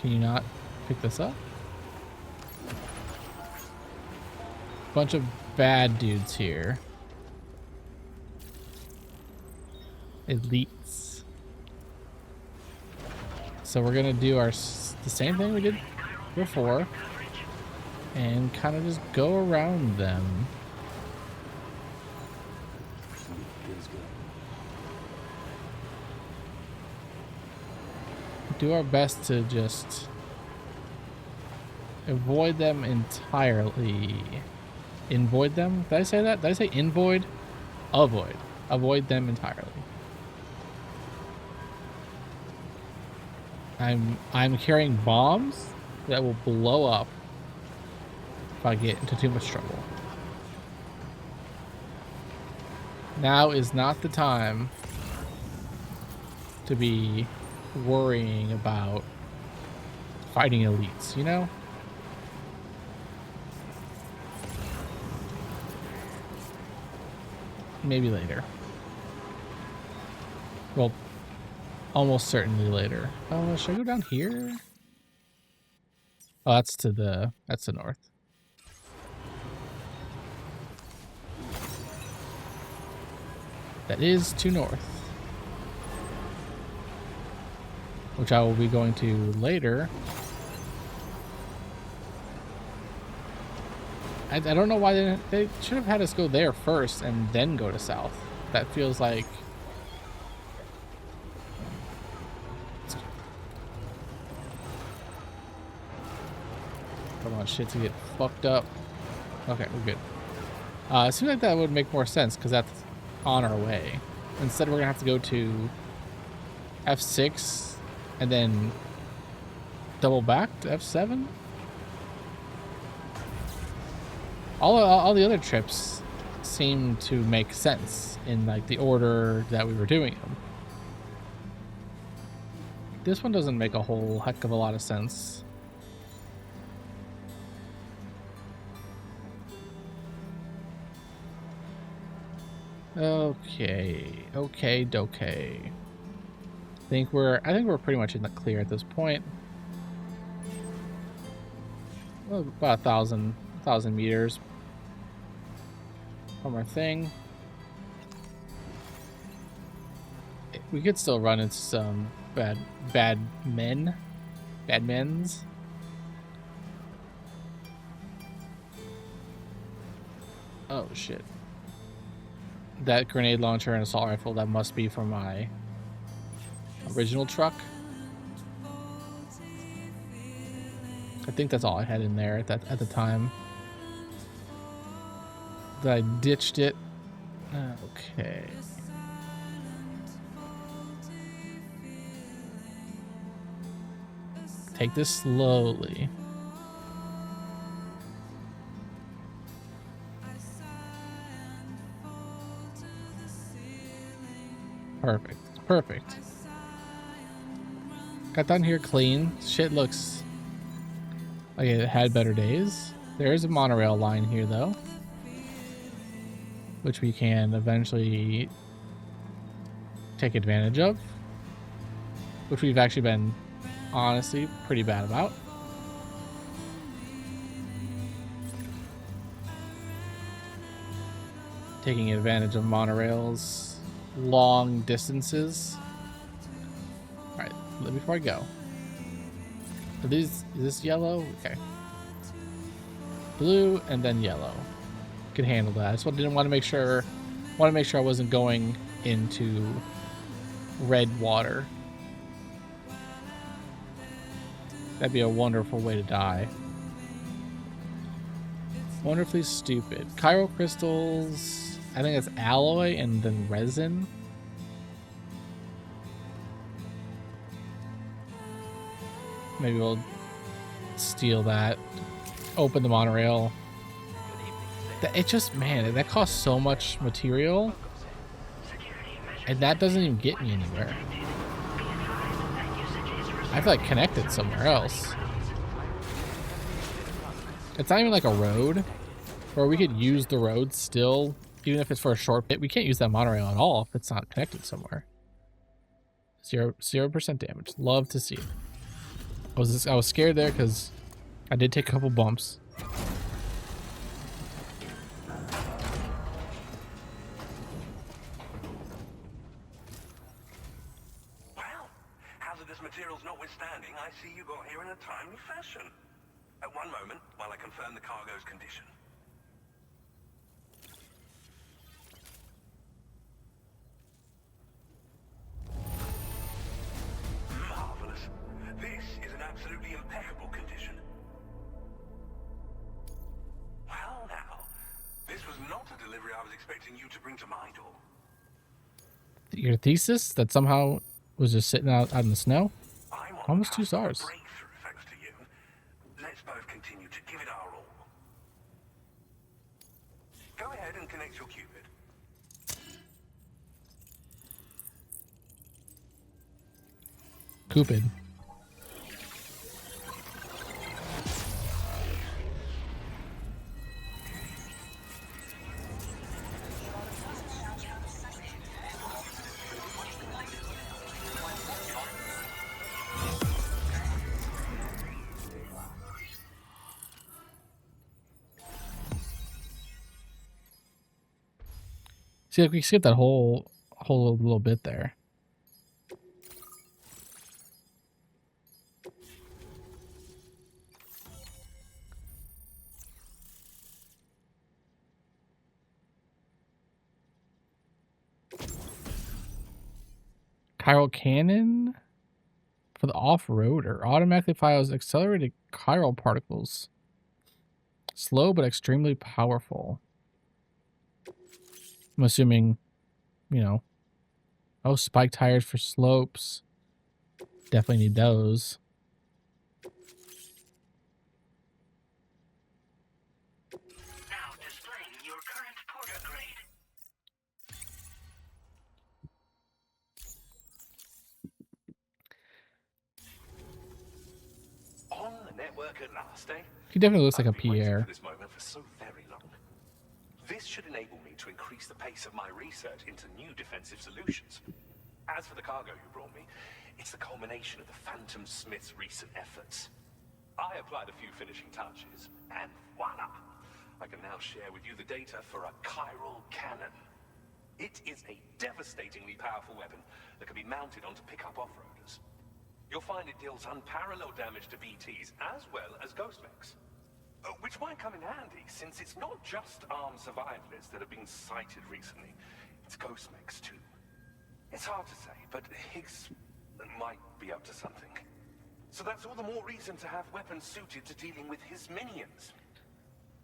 Can you not pick this up? Bunch of bad dudes here. Elites. So we're gonna do the same thing we did before and kind of just go around them. Do our best to just avoid them entirely. Invoid them? Did I say that? Did I say invoid? Avoid. Avoid them entirely. I'm carrying bombs that will blow up if I get into too much trouble. Now is not the time to be worrying about fighting elites, you know? Maybe later. Well, almost certainly later. Should I go down here? Oh, that's the north. That is to north. Which I will be going to later. I don't know why they should have had us go there first and then go to south. That feels like... Come on, shit to get fucked up. Okay, we're good. It seems like that would make more sense because that's on our way. Instead, we're gonna have to go to F6 and then double back to F7. All the other trips seem to make sense in like the order that we were doing them. This one doesn't make a whole heck of a lot of sense. Okay, dokey. I think we're pretty much in the clear at this point. Well, about 1,000 meters from our thing. We could still run into some bad men's. Oh shit. That grenade launcher and assault rifle, that must be from my original truck. I think that's all I had in there at the time that I ditched it. Okay. Take this slowly. Perfect. Got down here clean. Shit looks like it had better days. There is a monorail line here though, which we can eventually take advantage of, which we've actually been honestly pretty bad about. Taking advantage of monorails long distances. All right, before I go, is this yellow? Okay, blue and then yellow. Can handle that. I just didn't want to make sure. I wasn't going into red water. That'd be a wonderful way to die. Wonderfully stupid. Chiral crystals. I think it's alloy and then resin. Maybe we'll steal that. Open the monorail. It just, man, that costs so much material. And that doesn't even get me anywhere. I have to like connect it somewhere else. It's not even like a road where we could use the road still, even if it's for a short bit. We can't use that monorail at all if it's not connected somewhere. 0% damage. Love to see it. I was scared there because I did take a couple bumps. Well, hazardous materials notwithstanding, I see you got here in a timely fashion. At one moment, while I confirm the cargo's condition. Marvelous. This is an absolutely impeccable condition. Well now, this was not a delivery I was expecting you to bring to my door. Your thesis that somehow was just sitting out in the snow? Almost 2 stars. Breakthrough, thanks to you. Let's both continue to give it our all. Go ahead and connect your Cupid. Cupid. See, like, we skipped that whole little bit there. Chiral cannon for the off-roader. Automatically fires accelerated chiral particles. Slow but extremely powerful. I'm assuming, you know. Oh, spike tires for slopes. Definitely need those. Now displaying your current porter grade. On the network at last, eh? He definitely looks like a I've been waiting Pierre. for this moment for so very long. This should enable me to increase the pace of my research into new defensive solutions. As for the cargo you brought me, it's the culmination of the Phantom Smith's recent efforts. I applied a few finishing touches, and voila! I can now share with you the data for a chiral cannon. It is a devastatingly powerful weapon that can be mounted onto pickup off-roaders. You'll find it deals unparalleled damage to BTs as well as ghost mechs. Which might come in handy, since it's not just armed survivalists that have been sighted recently. It's ghost mechs too. It's hard to say, but Higgs might be up to something. So that's all the more reason to have weapons suited to dealing with his minions.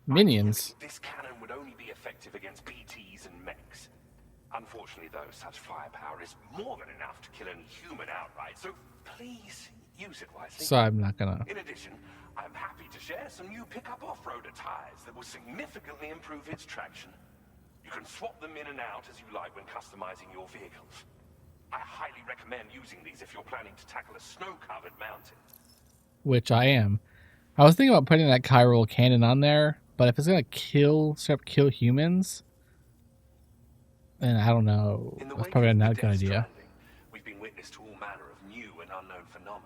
Minions? This cannon would only be effective against BTs and mechs. Unfortunately, though, such firepower is more than enough to kill any human outright, so please use it wisely. So I'm not gonna. In addition, I'm happy to share some new pickup off-roader tires that will significantly improve its traction. You can swap them in and out as you like when customizing your vehicles. I highly recommend using these if you're planning to tackle a snow-covered mountain. Which I am. I was thinking about putting that chiral cannon on there, but if it's gonna straight up kill humans, then I don't know. That's probably not a good idea. We've been witness to all manner of new and unknown phenomena.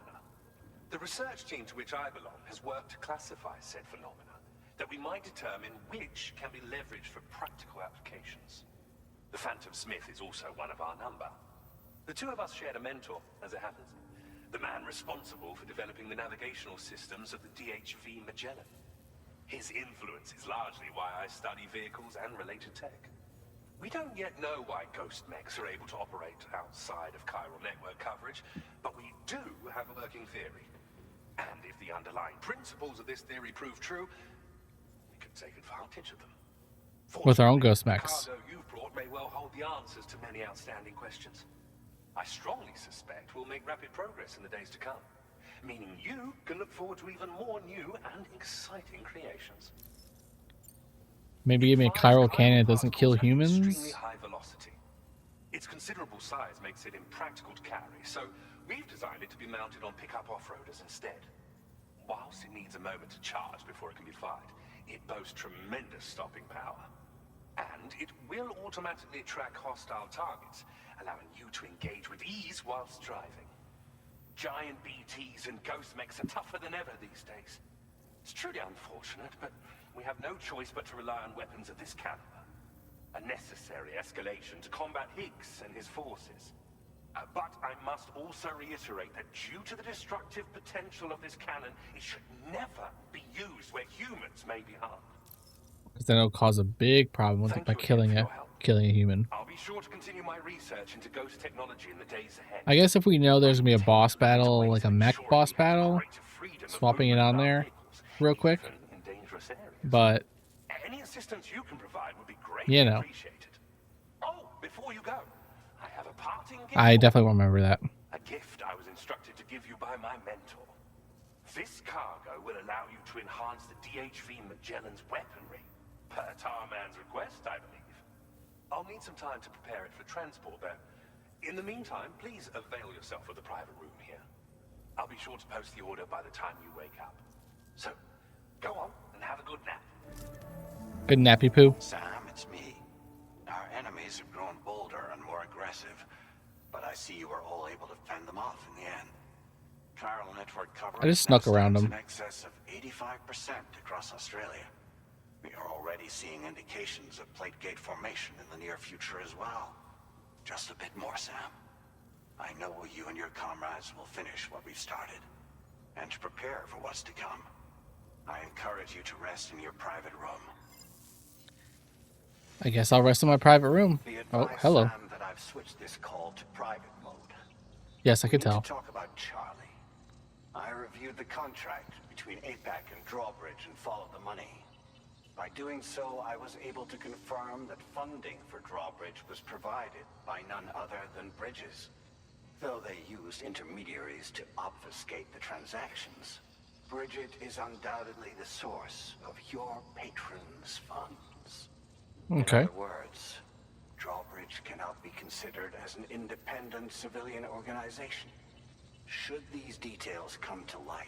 The research team to which I belong has worked to classify said phenomena, that we might determine which can be leveraged for practical applications. The Phantom Smith is also one of our number. The two of us shared a mentor, as it happens. The man responsible for developing the navigational systems of the DHV Magellan. His influence is largely why I study vehicles and related tech. We don't yet know why ghost mechs are able to operate outside of chiral network coverage, but we do have a working theory. And if the underlying principles of this theory prove true, we could take advantage of them. With our own ghost mechs. The cargo you've brought may well hold the answers to many outstanding questions. I strongly suspect we'll make rapid progress in the days to come, meaning you can look forward to even more new and exciting creations. Maybe give me a chiral cannon that doesn't kill humans? Extremely high velocity. Its considerable size makes it impractical to carry, so we've designed it to be mounted on pickup off-roaders instead. Whilst it needs a moment to charge before it can be fired, it boasts tremendous stopping power. And it will automatically track hostile targets, allowing you to engage with ease whilst driving. Giant BTs and ghost mechs are tougher than ever these days. It's truly unfortunate, but we have no choice but to rely on weapons of this caliber. A necessary escalation to combat Higgs and his forces. But I must also reiterate that due to the destructive potential of this cannon, it should never be used where humans may be harmed. Because then it'll cause a big problem with it by killing a human. I'll be sure to continue my research into ghost technology in the days ahead. I guess if we know there's gonna be a boss battle, like a mech boss battle, swapping it on there real quick. But any assistance you can provide would be you greatly know, appreciated. Oh, before you go, I have a parting gift. I definitely won't remember that. A gift I was instructed to give you by my mentor. This cargo will allow you to enhance the DHV Magellan's weaponry, per Tarman's request, I believe. I'll need some time to prepare it for transport, though. In the meantime, please avail yourself of the private room here. I'll be sure to post the order by the time you wake up. So, go on and have a good nap. Good nappy poo. Sam, it's me. Our enemies have grown bolder and more aggressive, but I see you were all able to fend them off in the end. Chiral network coverage I just snuck around them. in excess of 85% across Australia. We are already seeing indications of plate gate formation in the near future as well. Just a bit more, Sam. I know you and your comrades will finish what we've started, and to prepare for what's to come. I encourage you to rest in your private room. I guess I'll rest in my private room. Oh, hello. Sam, that I've switched this call to private mode. Yes, I could We need tell. to talk about Charlie. I reviewed the contract between APAC and Drawbridge and followed the money. By doing so, I was able to confirm that funding for Drawbridge was provided by none other than Bridges. Though they used intermediaries to obfuscate the transactions, Bridget is undoubtedly the source of your patron's funds. Okay. In other words, Drawbridge cannot be considered as an independent civilian organization. Should these details come to light,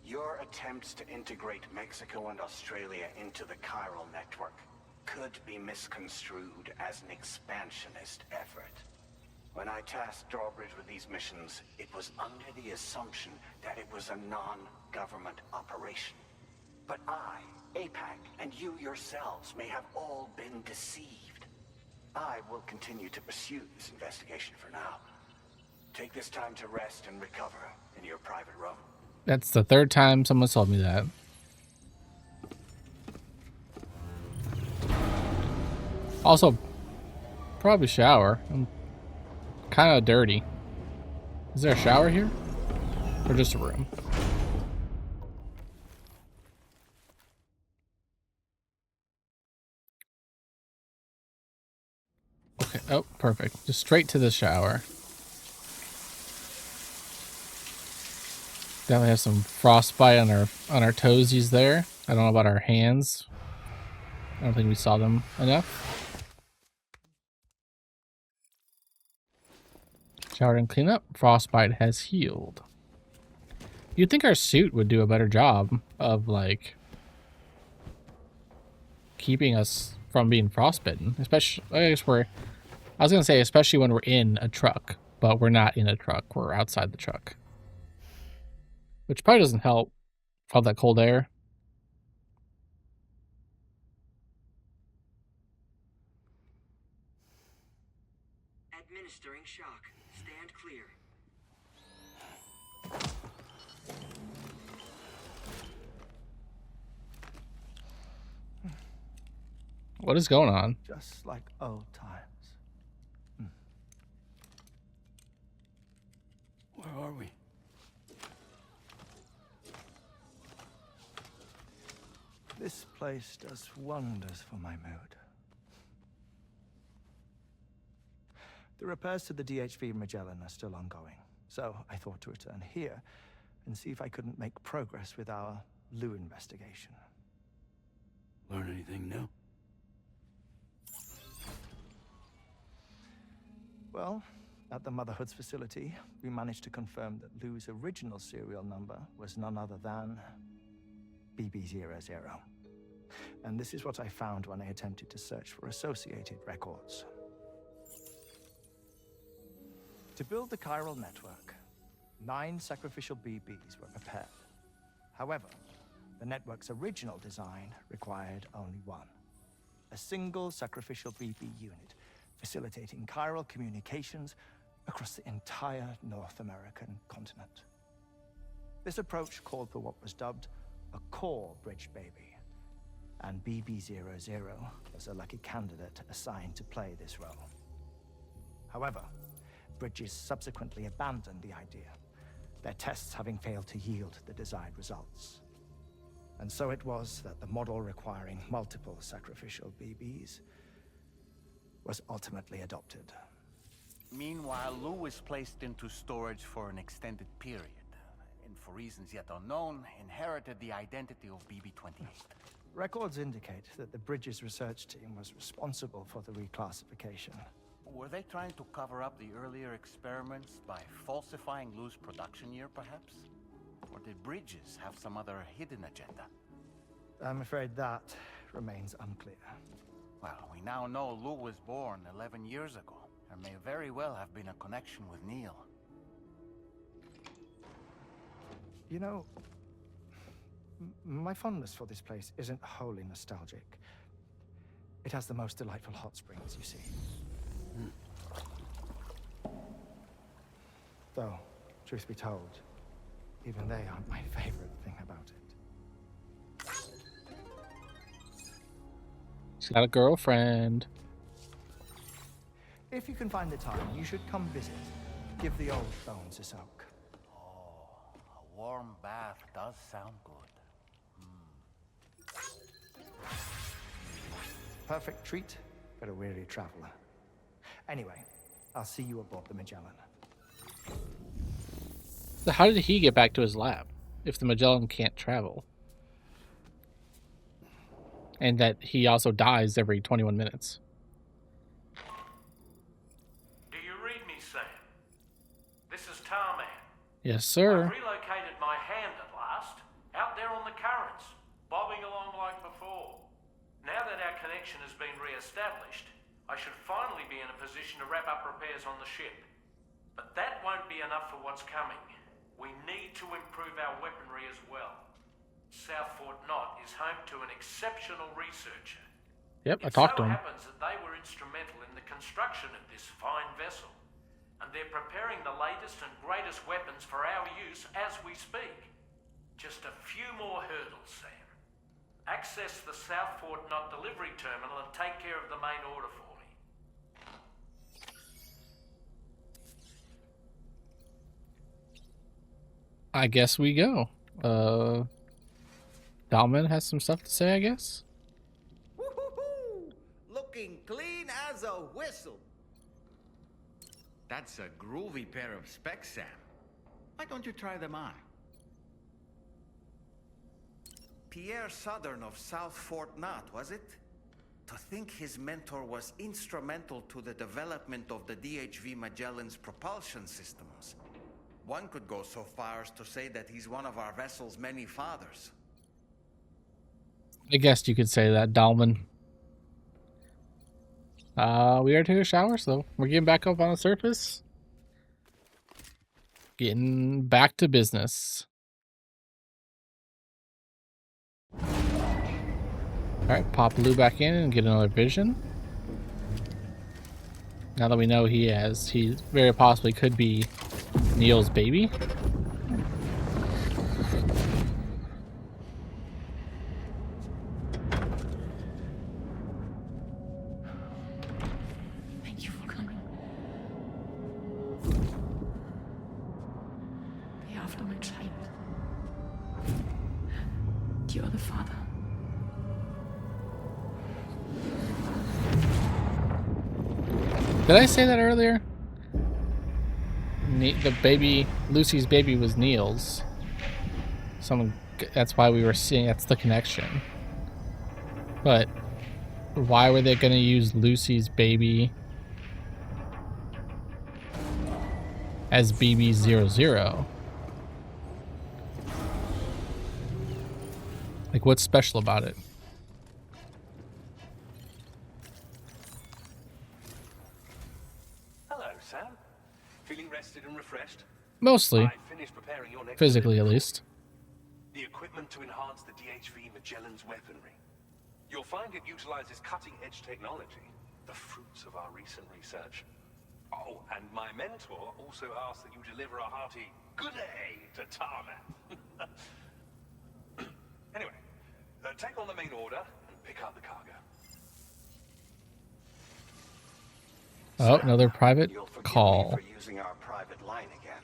your attempts to integrate Mexico and Australia into the chiral network could be misconstrued as an expansionist effort. When I tasked Drawbridge with these missions, it was under the assumption that it was a non-government operation. But I, APAC, and you yourselves may have all been deceived. I will continue to pursue this investigation for now. Take this time to rest and recover in your private room. That's the third time someone told me that. Also, probably shower. I'm kind of dirty. Is there a shower here? Or just a room? Okay, oh, perfect. Just straight to the shower. Definitely have some frostbite on our toesies there. I don't know about our hands. I don't think we saw them enough. Showered and clean up. Frostbite has healed. You'd think our suit would do a better job of, like, keeping us from being frostbitten. Especially, I was gonna say, especially when we're in a truck, but we're not in a truck. We're outside the truck. Which probably doesn't help. All that cold air. Administering shock. Stand clear. What is going on? Just like old times. Where are we? This place does wonders for my mood. The repairs to the DHV Magellan are still ongoing, so I thought to return here and see if I couldn't make progress with our Lou investigation. Learn anything new? Well, at the Motherhood's facility, we managed to confirm that Lou's original serial number was none other than BB-00. And this is what I found when I attempted to search for associated records. To build the chiral network, 9 sacrificial BBs were prepared. However, the network's original design required only one. A single sacrificial BB unit, facilitating chiral communications across the entire North American continent. This approach called for what was dubbed a core bridge baby, and BB-00 was a lucky candidate assigned to play this role. However, Bridges subsequently abandoned the idea, their tests having failed to yield the desired results. And so it was that the model requiring multiple sacrificial BBs was ultimately adopted. Meanwhile, Lou was placed into storage for an extended period, and for reasons yet unknown, inherited the identity of BB-28. Records indicate that the Bridges research team was responsible for the reclassification. Were they trying to cover up the earlier experiments by falsifying Lou's production year, perhaps? Or did Bridges have some other hidden agenda? I'm afraid that remains unclear. Well, we now know Lou was born 11 years ago. There may very well have been a connection with Neil. You know, my fondness for this place isn't wholly nostalgic. It has the most delightful hot springs, you see. Though, truth be told, even they aren't my favorite thing about it. She's got a girlfriend. If you can find the time, you should come visit. Give the old bones a soak. Oh, a warm bath does sound good. Perfect treat for a weary traveler. Anyway, I'll see you aboard the Magellan. So how did he get back to his lab if the Magellan can't travel? And that he also dies every 21 minutes. Do you read me, Sam? This is Tarman. Yes, sir. I've relocated my hand at last, out there on the currents, bobbing along like before. Now that our connection has been re-established, I should finally be in a position to wrap up repairs on the ship. But that won't be enough for what's coming. We need to improve our weaponry as well. South Fort Knot is home to an exceptional researcher. Yep, I talked to him. It so happens that they were instrumental in the construction of this fine vessel, and they're preparing the latest and greatest weapons for our use as we speak. Just a few more hurdles, Sam. Access the South Fort Knot delivery terminal and take care of the main order for me. I guess we go. Dalman has some stuff to say, I guess. Woo-hoo-hoo! Looking clean as a whistle. That's a groovy pair of specs, Sam. Why don't you try them on? Pierre Southern of South Fort Knot, was it? To think his mentor was instrumental to the development of the DHV Magellan's propulsion systems. One could go so far as to say that he's one of our vessel's many fathers. I guess you could say that, Dalman. We are taking a shower, so we're getting back up on the surface. Getting back to business. Alright, pop Lou back in and get another vision. Now that we know he very possibly could be Neil's baby. Thank you for coming. The after my child. You are the father. Did I say that earlier? The baby, Lucy's baby was Neil's. That's why we were seeing, that's the connection. But why were they going to use Lucy's baby as BB-00? Like, what's special about it? Hello, Sam. Feeling rested and refreshed? Mostly. I Physically, at least. The equipment to enhance the DHV Magellan's weaponry. You'll find it utilizes cutting-edge technology, the fruits of our recent research. Oh, and my mentor also asked that you deliver a hearty good day to Tarmac. Anyway, take on the main order and pick up the cargo. Oh, another private call. For using our private line again.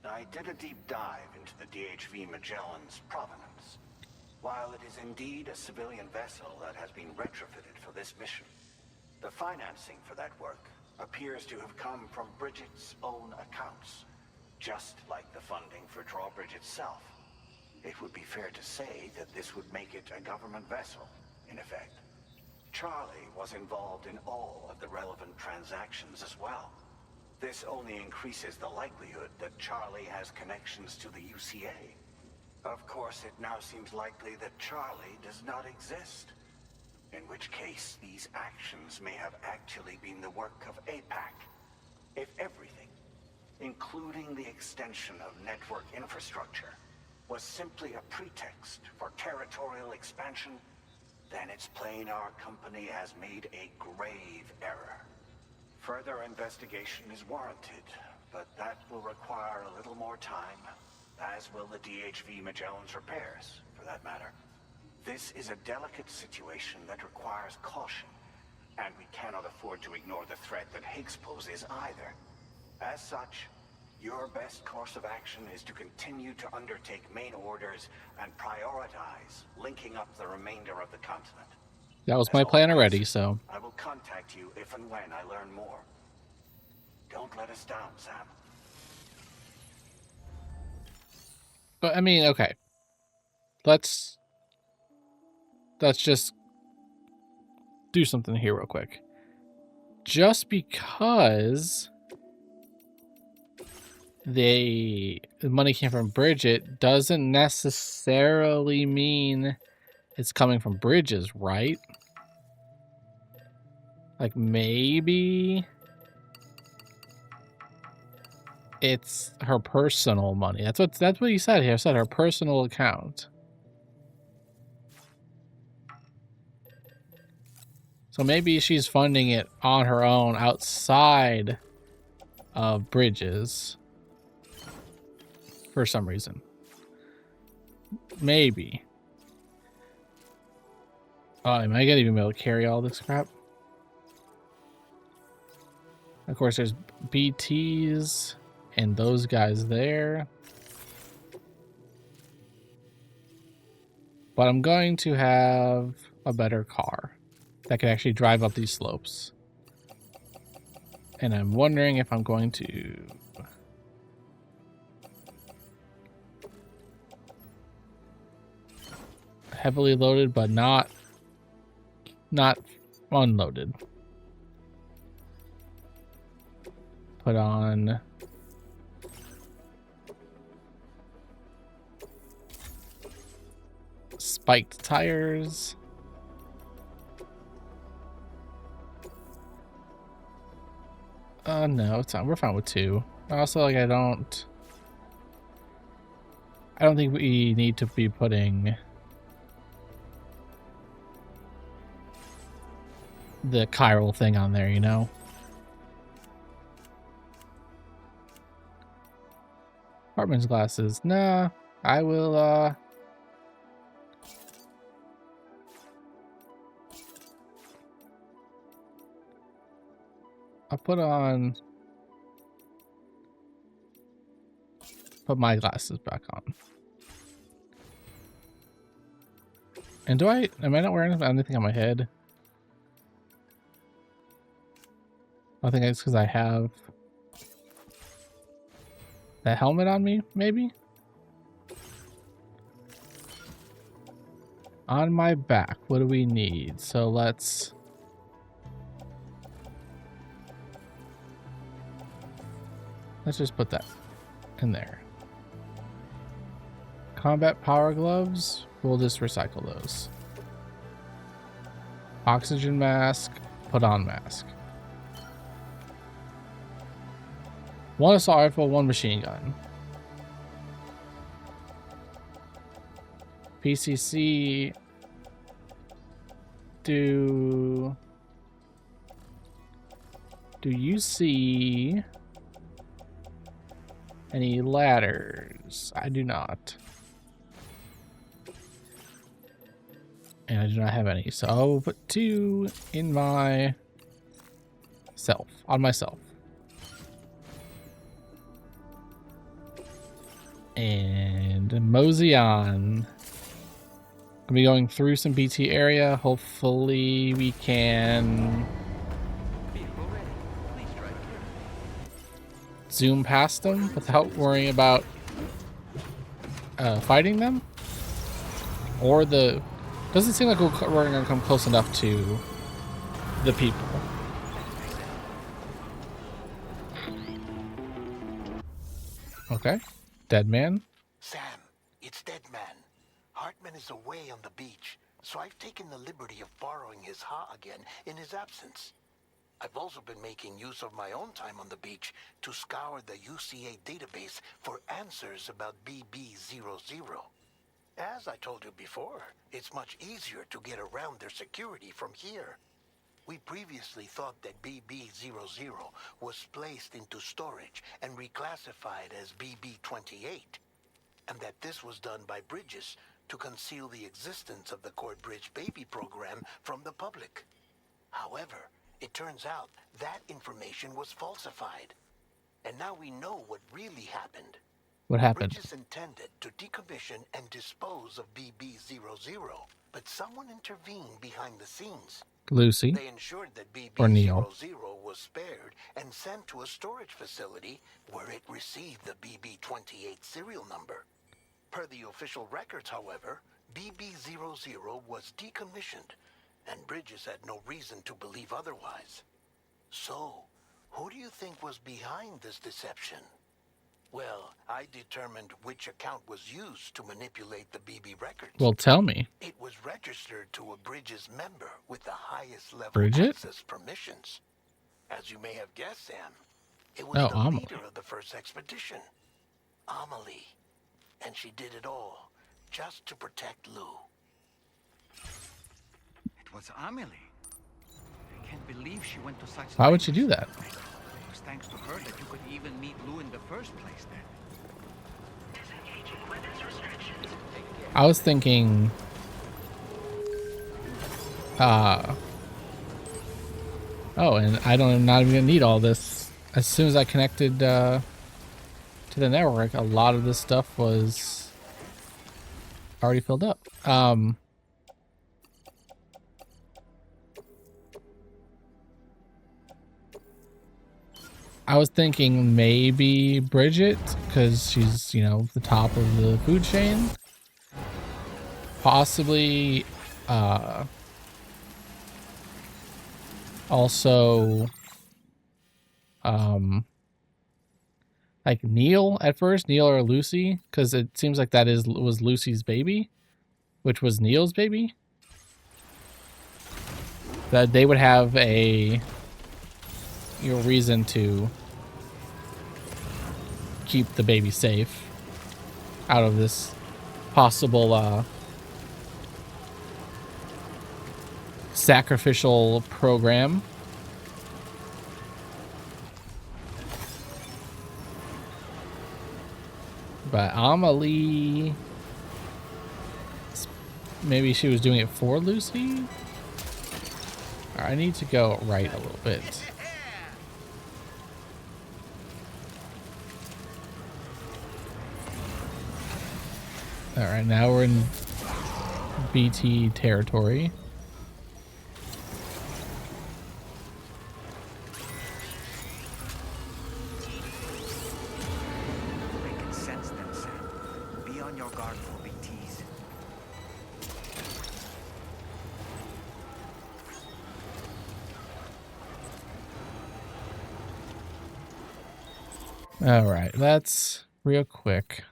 I did a deep dive into the DHV Magellan's provenance. While it is indeed a civilian vessel that has been retrofitted for this mission, the financing for that work appears to have come from Bridget's own accounts, just like the funding for Drawbridge itself. It would be fair to say that this would make it a government vessel, in effect. Charlie was involved in all of the relevant transactions as well. This only increases the likelihood that Charlie has connections to the UCA. Of course, it now seems likely that Charlie does not exist. In which case, these actions may have actually been the work of APAC. If everything, including the extension of network infrastructure, was simply a pretext for territorial expansion, then it's plain our company has made a grave error. Further investigation is warranted, but that will require a little more time, as will the DHV Magellan's repairs, for that matter. This is a delicate situation that requires caution, and we cannot afford to ignore the threat that Higgs poses either. As such, your best course of action is to continue to undertake main orders and prioritize linking up the remainder of the continent. That was my plan already, so. I will contact you if and when I learn more. Don't let us down, Sam. But I mean, okay. Let's just do something here real quick. Just because the money came from Bridget doesn't necessarily mean it's coming from Bridges, right? Like maybe it's her personal money. That's what he said here. He said her personal account. So maybe she's funding it on her own outside of Bridges for some reason. Maybe. Oh, am I gonna even be able to carry all this crap? Of course, there's BTs and those guys there. But I'm going to have a better car that can actually drive up these slopes. And I'm wondering if I'm going to heavily loaded, but not unloaded. Put on spiked tires. No, it's not. We're fine with 2. Also, like, I don't think we need to be putting the chiral thing on there, you know? Hartman's glasses. Nah, I will, I'll put my glasses back on. And am I not wearing anything on my head? I think it's because I have that helmet on me, maybe? On my back, what do we need? So let's just put that in there. Combat power gloves, we'll just recycle those. Oxygen mask, put on mask. 1 assault rifle, 1 machine gun. PCC. Do you see any ladders? I do not. And I do not have any. So I'll put 2 in my on myself. And mosey on. I'll be going through some BT area. Hopefully we can zoom past them without worrying about fighting them. Or doesn't seem like we're going to come close enough to the people. Okay. Dead man. Sam, it's Dead Man. Hartman is away on the beach, so I've taken the liberty of borrowing his ha again in his absence. I've also been making use of my own time on the beach to scour the UCA database for answers about BB-00. As I told you before, it's much easier to get around their security from here. We previously thought that BB-00 was placed into storage and reclassified as BB-28, and that this was done by Bridges to conceal the existence of the Cord Bridge baby program from the public. However, it turns out that information was falsified, and now we know what really happened. What happened? Bridges intended to decommission and dispose of BB-00, but someone intervened behind the scenes. Lucy. They ensured that Or Neil. BB-00 was spared and sent to a storage facility where it received the BB-28 serial number. Per the official records, however, BB-00 was decommissioned, and Bridges had no reason to believe otherwise. So, who do you think was behind this deception? Well, I determined which account was used to manipulate the BB records. Well, tell me. It was registered to a Bridges member with the highest level Bridget? access permissions. As you may have guessed, Sam, it was the Amelie. leader of the first expedition, Amelie. And she did it all just to protect Lou. It was Amelie. I can't believe she went to such. Why would she do that? It was thanks to her that you could even meet Lou in the first place then. I was thinking oh, and I'm not even gonna need all this. As soon as I connected to the network, a lot of this stuff was already filled up. I was thinking maybe Bridget, because she's, the top of the food chain. Possibly, also, like Neil at first, Neil or Lucy, because it seems like that was Lucy's baby, which was Neil's baby. That they would have a reason to keep the baby safe out of this possible sacrificial program. But Amelie, maybe she was doing it for Lucy. I need to go right a little bit. All right, now we're in BT territory. They can sense them, Sam. Be on your guard for BTs. All right, let's real quick.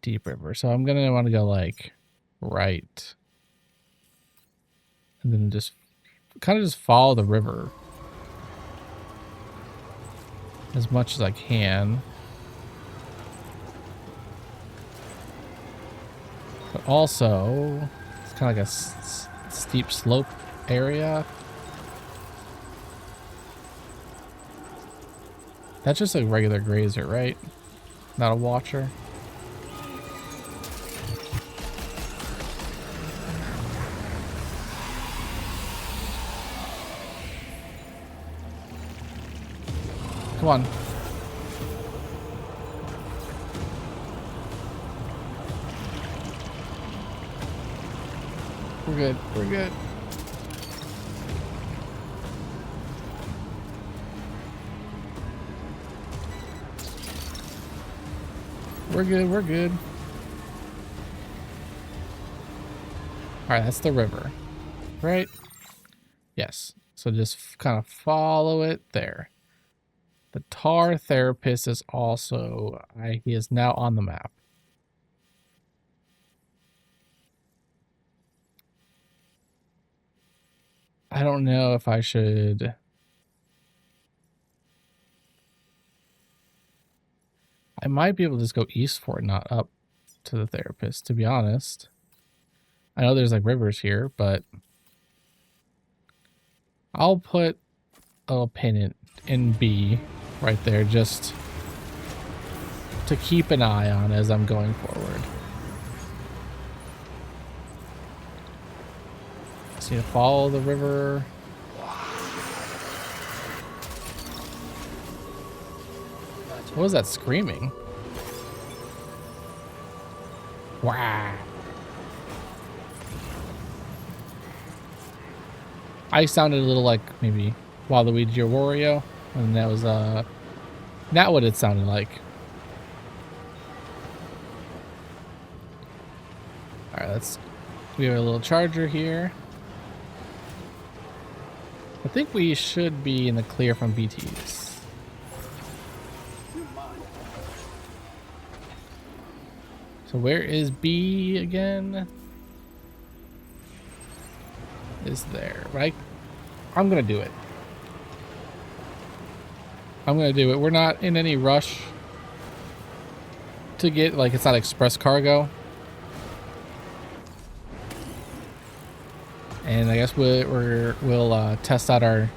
Deep River. So I'm gonna want to go like right, and then just kind of just follow the river as much as I can. But also, it's kind of like a steep slope area. That's just a regular grazer, right? Not a watcher. Come on. We're good. We're good. We're good. We're good. All right, that's the river, right? Yes. So just kind of follow it there. The tar therapist is also, he is now on the map. I don't know if I should. I might be able to just go east for it, not up to the therapist, to be honest. I know there's like rivers here, but I'll put a little pin in B right there just to keep an eye on as I'm going forward. Just need to follow the river. What was that screaming? Wow. I sounded a little like maybe Waluigi or Wario, and that was not what it sounded like. All right, we have a little charger here. I think we should be in the clear from BTs. So where is B again? Is there, right? I'm gonna do it. I'm gonna do it. We're not in any rush to get, like, it's not express cargo. And I guess we'll test out our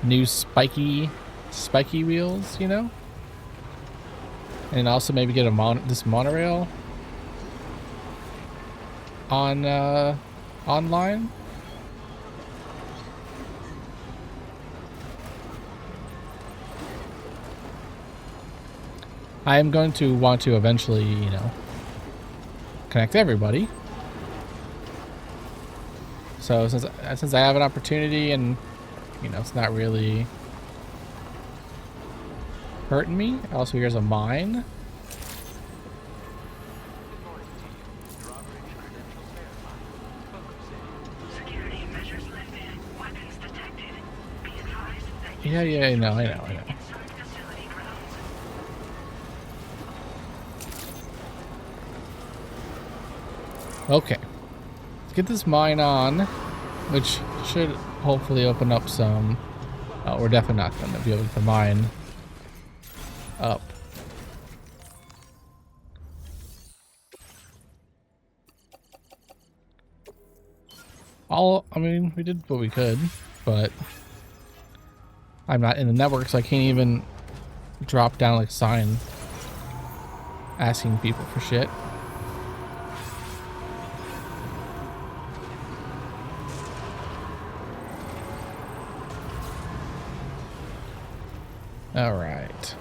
new spiky wheels, you know? And also maybe get this monorail on online. I am going to want to eventually, you know, connect everybody. So since I have an opportunity and, you know, it's not really hurting me. Also, here's a mine. Yeah, I know. Okay. Let's get this mine on, which should hopefully open up some. Oh, we're definitely not going to be able to mine up. I mean, we did what we could, but I'm not in the network, so I can't even drop down like a sign asking people for shit. All right.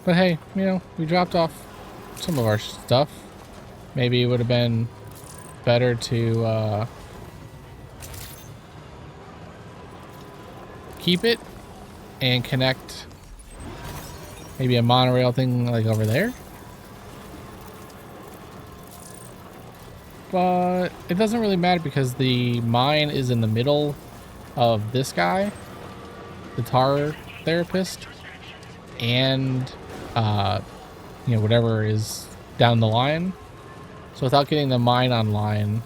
But hey, you know, we dropped off some of our stuff. Maybe it would have been better to keep it and connect maybe a monorail thing like over there. But it doesn't really matter because the mine is in the middle of this guy, the tar therapist, and you know, whatever is down the line. So without getting the mine online,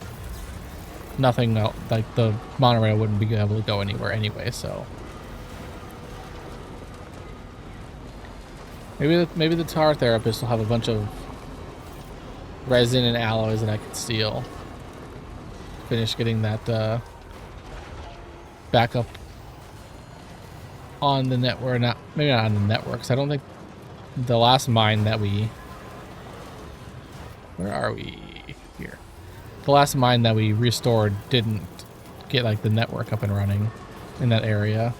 nothing else, like the monorail wouldn't be able to go anywhere anyway. So maybe the tar therapist will have a bunch of resin and alloys that I could steal. Finish getting that backup on the network. Not maybe not on the networks. I don't think the last mine that we. Where are we? Here. The last mine that we restored didn't get like the network up and running in that area.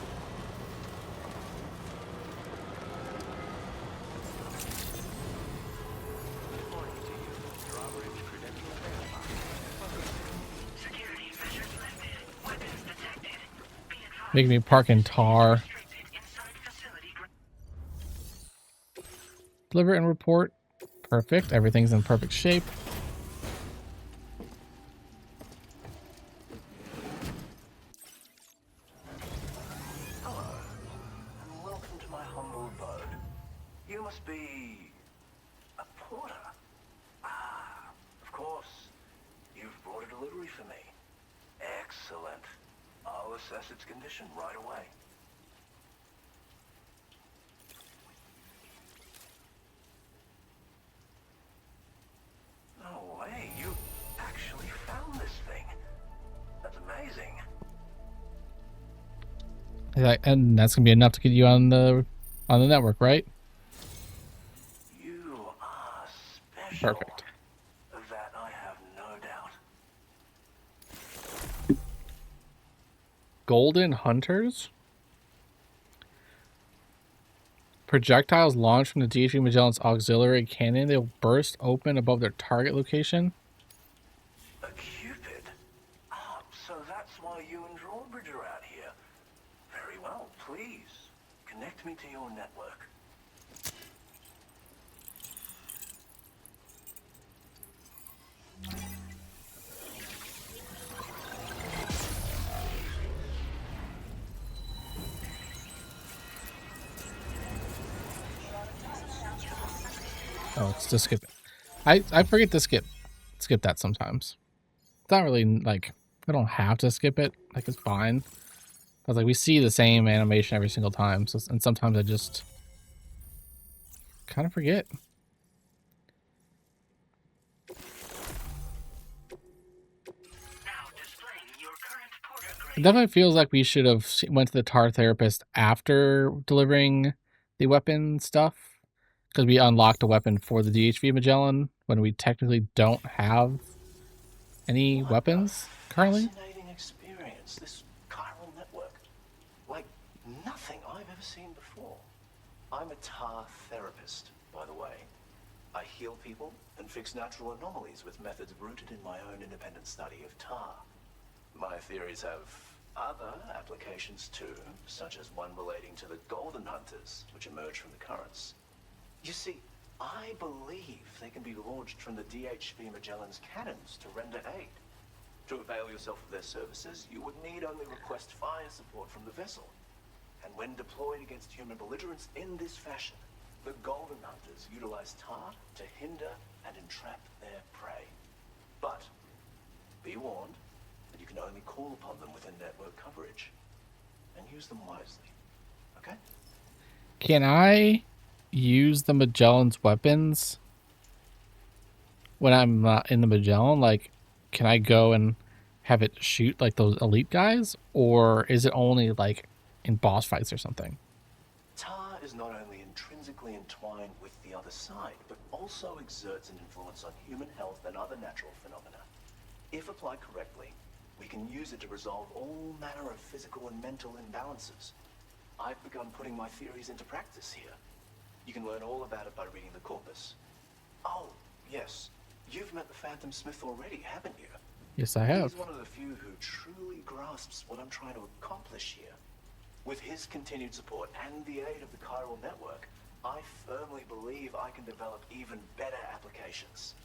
Making me park in tar. Deliver and report. Perfect. Everything's in perfect shape. Hello, and welcome to my humble abode. You must be a porter. Ah, of course. You've brought a delivery for me. Excellent. I'll assess its condition right away. No way, you actually found this thing. That's amazing. And that's gonna be enough to get you on the network, right? You are special. Perfect. That I have no doubt. Golden Hunters? Projectiles launched from the DHV Magellan's auxiliary cannon. They'll burst open above their target location. A Cupid? Ah, so that's why you and Drawbridge are out here. Very well, please. Connect me to your network. Oh, it's to skip it. I forget to skip that sometimes. It's not really like I don't have to skip it. Like it's fine. I was like, we see the same animation every single time, so and sometimes I just kind of forget. It definitely feels like we should have went to the tar therapist after delivering the weapon stuff, because we unlocked a weapon for the DHV Magellan when we technically don't have any weapons currently. Fascinating experience, this chiral network. Like nothing I've ever seen before. I'm a tar therapist, by the way. I heal people and fix natural anomalies with methods rooted in my own independent study of tar. My theories have other applications too, such as one relating to the golden hunters, which emerge from the currents. You see, I believe they can be launched from the DHV Magellan's cannons to render aid. To avail yourself of their services, you would need only request fire support from the vessel. And when deployed against human belligerents in this fashion, the golden hunters utilize tar to hinder and entrap their prey. But be warned that you can only call upon them within network coverage, and use them wisely. Okay? Can I use the Magellan's weapons when I'm not in the Magellan? Like, can I go and have it shoot like those elite guys, or is it only like in boss fights or something? Tar is not only intrinsically entwined with the other side, but also exerts an influence on human health and other natural phenomena. If applied correctly, we can use it to resolve all manner of physical and mental imbalances. I've begun putting my theories into practice here. You can learn all about it by reading the corpus. Oh, yes. You've met the Phantom Smith already, haven't you? Yes, I have. He's one of the few who truly grasps what I'm trying to accomplish here. With his continued support and the aid of the chiral network, I firmly believe I can develop even better applications.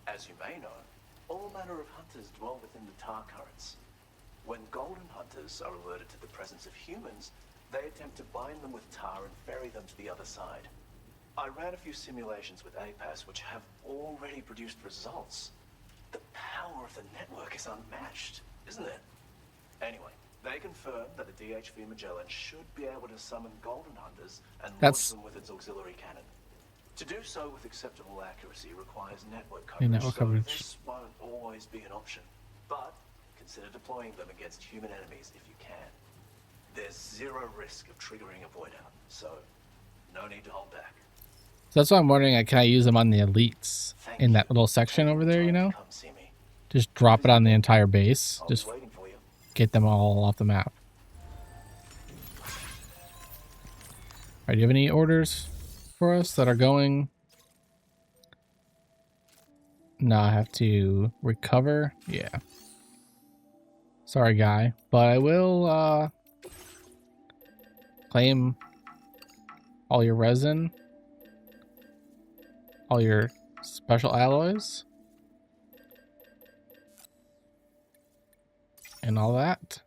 As you may know, all manner of hunters dwell within the tar currents. When golden hunters are alerted to the presence of humans, they attempt to bind them with tar and ferry them to the other side. I ran a few simulations with APAS which have already produced results. The power of the network is unmatched, isn't it? Anyway, they confirm that the DHV Magellan should be able to summon golden hunters and launch them with its auxiliary cannon. To do so with acceptable accuracy requires network Yeah, coverage, network so coverage. this won't always be an option. But consider deploying them against human enemies if you can. There's zero risk of triggering a void out, so no need to hold back. So that's why I'm wondering, can I use them on the elites in that little section over there, you know? Just drop it on the entire base. Just get them all off the map. Alright, do you have any orders for us that are going? No, I have to recover. Yeah. Sorry, guy. But I will claim all your resin. All your special alloys. And all that.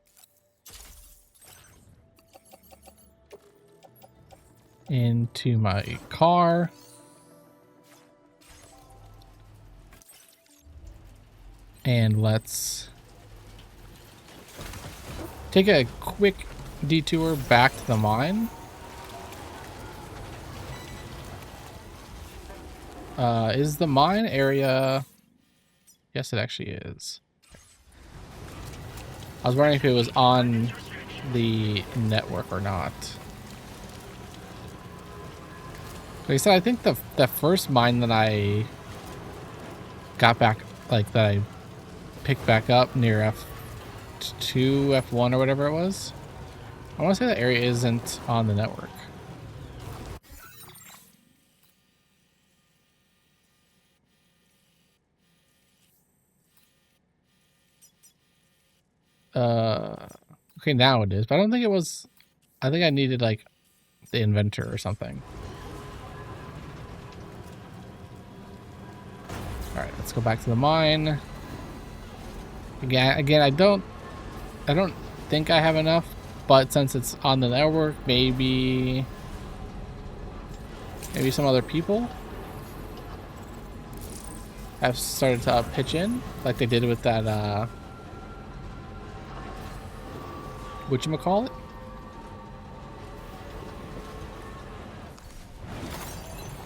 Into my car. And let's take a quick detour back to the mine. Is the mine area... Yes, it actually is. I was wondering if it was on the network or not. Like I said, I think the first mine that I got back, like that I picked back up near F2, F1 or whatever it was, I want to say that area isn't on the network. Okay, now it is, but I don't think it was. I think I needed like the inventor or something. All right, let's go back to the mine. Again, I don't think I have enough, but since it's on the network, maybe some other people have started to pitch in, like they did with that whatchamacallit?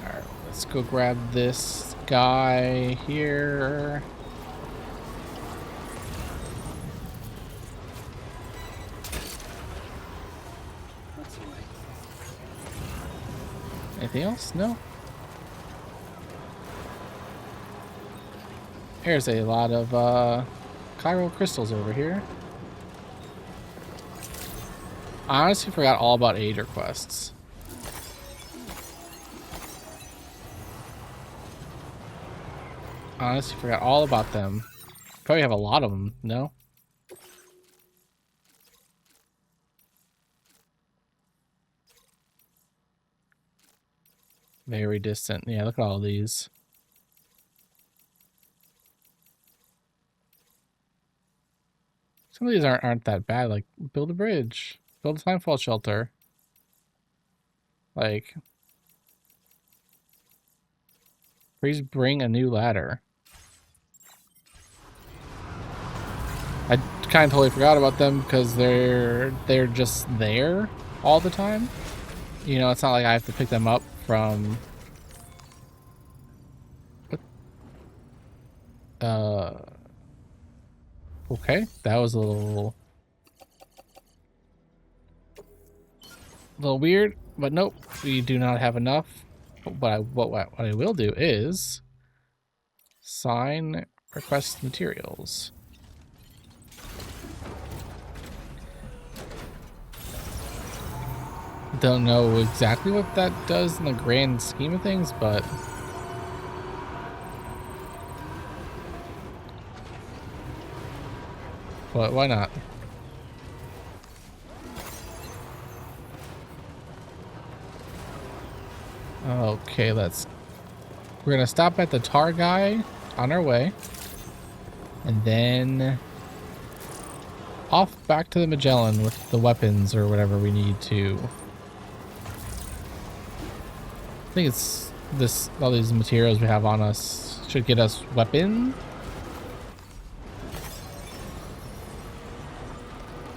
Alright, let's go grab this guy here. Anything else? No? There's a lot of chiral crystals over here. I honestly forgot all about Ader quests. Honestly forgot all about them. Probably have a lot of them, no? Very distant. Yeah, look at all these. Some of these aren't that bad. Like, build a bridge. Build a timefall shelter. Like, please bring a new ladder. I kind of totally forgot about them because they're just there all the time. You know, it's not like I have to pick them up from... Okay, that was a little weird, but nope, we do not have enough. But what I will do is sign request materials. Don't know exactly what that does in the grand scheme of things, but why not? Okay, we're gonna stop at the tar guy on our way, and then off back to the Magellan with the weapons or whatever we need to. I think it's all these materials we have on us should get us weapon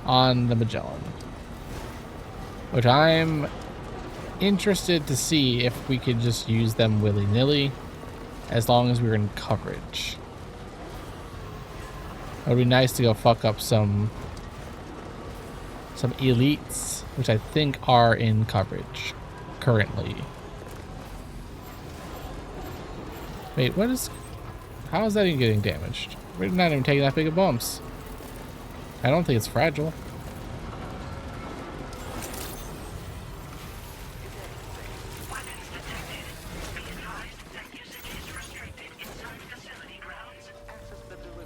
on the Magellan, which I'm interested to see if we could just use them willy-nilly as long as we're in coverage. It would be nice to go fuck up some elites, which I think are in coverage currently. Wait, what is... How is that even getting damaged? We're not even taking that big of bumps. I don't think it's fragile.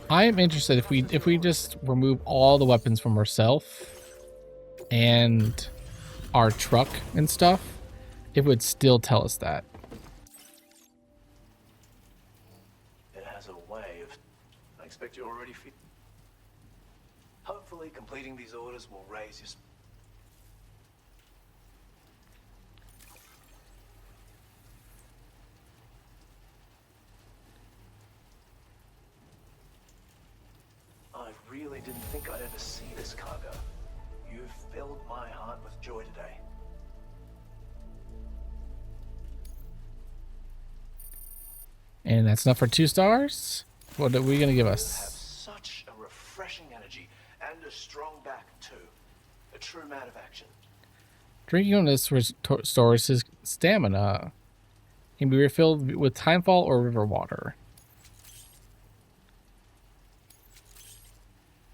I am interested if we just remove all the weapons from ourselves and our truck and stuff, it would still tell us that. It has a way of... I expect you already feel... Hopefully completing these orders will raise your... I really didn't think I'd ever see this cargo. You've filled my heart with joy today. And that's enough for 2 stars? What are we gonna give You us? have such a refreshing energy and a strong back too. A true man of action. Drinking on this restores his stamina. Can be refilled with timefall or river water.